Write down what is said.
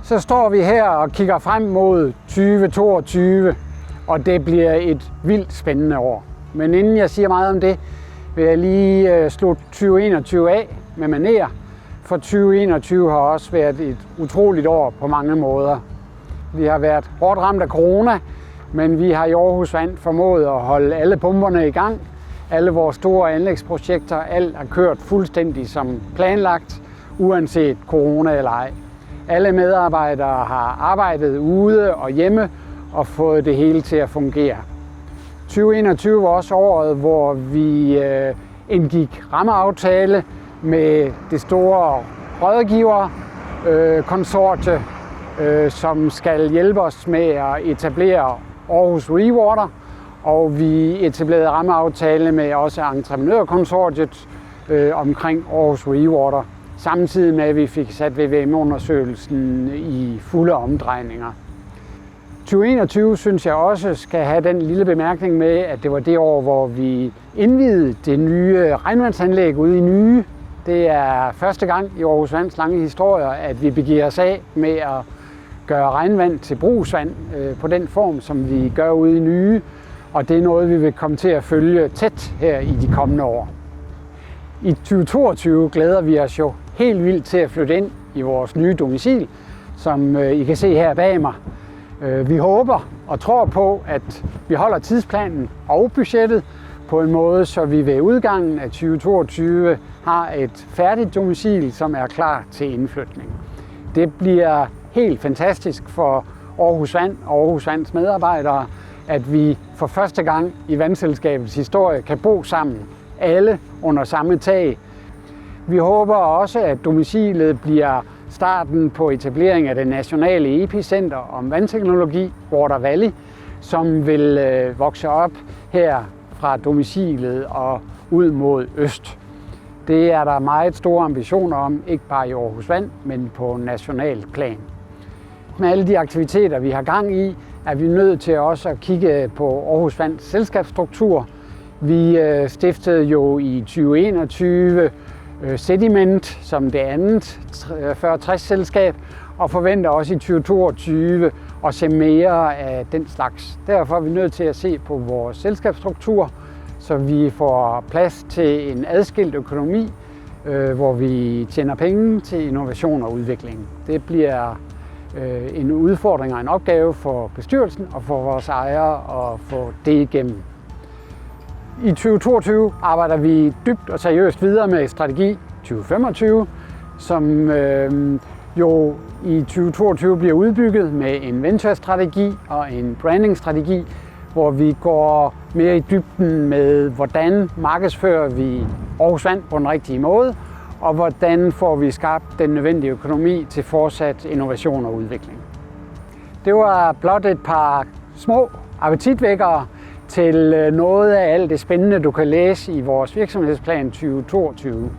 Så står vi her og kigger frem mod 2022, og det bliver et vildt spændende år. Men inden jeg siger meget om det, vil jeg lige slutte 2021 af med manér. For 2021 har også været et utroligt år på mange måder. Vi har været hårdt ramt af corona, men vi har i Aarhus Vand formået at holde alle pumperne i gang. Alle vores store anlægsprojekter, alt har kørt fuldstændig som planlagt, uanset corona eller ej. Alle medarbejdere har arbejdet ude og hjemme og fået det hele til at fungere. 2021 var også året, hvor vi indgik rammeaftale med det store rådgiverkonsortie, som skal hjælpe os med at etablere Aarhus ReWater, og vi etablerede rammeaftale med også entreprenørkonsortiet omkring Aarhus ReWater, samtidig med at vi fik sat VVM-undersøgelsen i fulde omdrejninger. 2021 synes jeg også skal have den lille bemærkning med, at det var det år, hvor vi indviede det nye regnvandsanlæg ude i Nye. Det er første gang i Aarhus Vands lange historie, at vi begiver os af med at gøre regnvand til brugsvand på den form, som vi gør ude i Nye. Og det er noget, vi vil komme til at følge tæt her i de kommende år. I 2022 glæder vi os jo helt vildt til at flytte ind i vores nye domicil, som I kan se her bag mig. Vi håber og tror på, at vi holder tidsplanen og budgettet på en måde, så vi ved udgangen af 2022 har et færdigt domicil, som er klar til indflytning. Det bliver helt fantastisk for Aarhus Vand og Aarhus Vands medarbejdere, at vi for første gang i vandselskabets historie kan bo sammen, alle under samme tag. Vi håber også, at domicilet bliver starten på etablering af det nationale epicenter om vandteknologi, Water Valley, som vil vokse op her fra domicilet og ud mod øst. Det er der meget store ambitioner om, ikke bare i Aarhus Vand, men på nationalt plan. Med alle de aktiviteter, vi har gang i, er vi nødt til også at kigge på Aarhus Vands selskabsstruktur. Vi stiftede jo i 2021 Sediment som det andet 40-60-selskab, og forventer også i 2022 at se mere af den slags. Derfor er vi nødt til at se på vores selskabsstruktur, så vi får plads til en adskilt økonomi, hvor vi tjener penge til innovation og udvikling. Det bliver en udfordring og en opgave for bestyrelsen og for vores ejere at få det igennem. I 2022 arbejder vi dybt og seriøst videre med strategi 2025, som jo i 2022 bliver udbygget med en venture-strategi og en branding-strategi, hvor vi går mere i dybden med, hvordan markedsfører vi Aarhus Vand på den rigtige måde, og hvordan får vi skabt den nødvendige økonomi til fortsat innovation og udvikling. Det var blot et par små appetitvækkere til noget af alt det spændende, du kan læse i vores virksomhedsplan 2022.